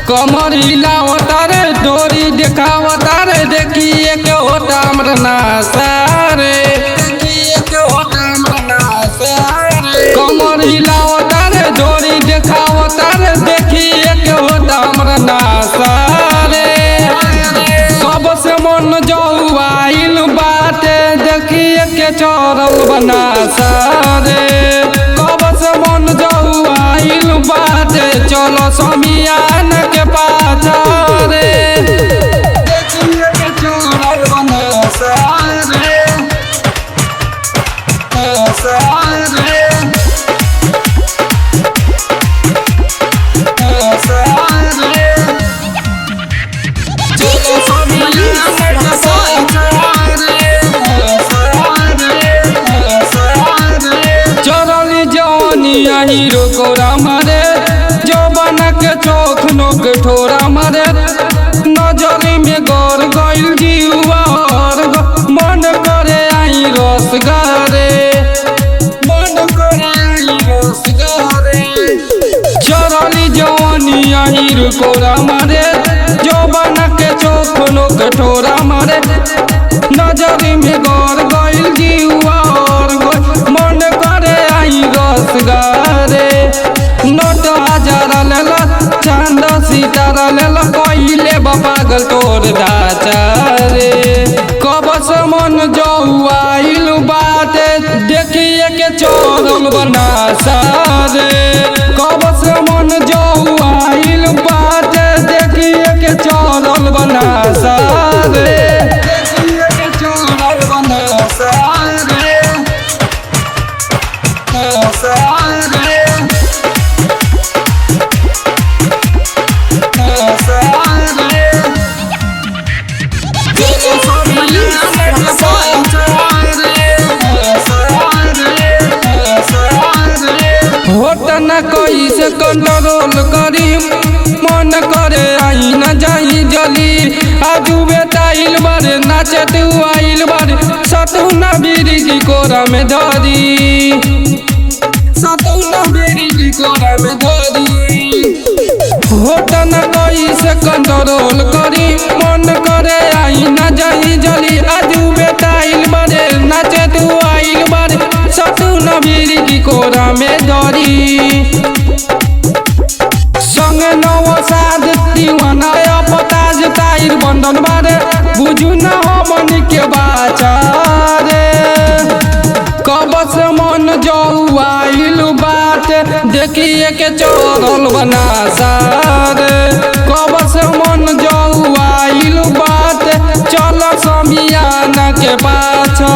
कमर हिलावता रे डोरी देखावता रे देखिए के होता हमर नासा रे कमर हिलावता रे डोरी देखावता रे देखिए के होता हमर नासा रे सबसे मन जौआइल बाटे देखिए के चढ़ल बनासा रे कब से मन जौआइल बाटे चलो समियान के पाछा रे देखिए के चढ़ल बनासा रे हीरो कोरा मारे जो बना के चोख नोक ठोरा मारे नजरी में गौर गइल जीवा और मन करे आई रस गारे चरली जवानी हीरो कोरा मारे जो बना के चोख नोक ठोरा मारे नजरी में गौर गइल जीवा और मन करे आई रस गारे नोट हजार लेला चांद सितारा लेला कइले पागल तोर ढांचा रे कब से मन जौआइल बाटे देखिए के चढ़ल बनासा रे कब से मन जौआइल बाटे देखिए के चढ़ल बनासा रे देखिए के चढ़ल बनासा रे होटना कैसे कंट्रोल करी मन करे आई न जाई जली आजू बेटाइल बारे नाचे तू आइल बारे सतुना बीरी की कोरा में धरी सतुना बीरी की कोरा में धरी होटना कैसे कंट्रोल करी मन करे आई न जाई जली आजू बेटाइल बारे नाचे तू आइल बारे सतुना बीरी की कोरा में धरी संग नवसाद दीवाना अपताज ताइर बंधन बारे बुझू न हो मन के बाचा रे कब से मन जौआइल बाटे देखिए के चढ़ल बनासा रे कब से मन जौआइल बाटे चल समियाना के पाछा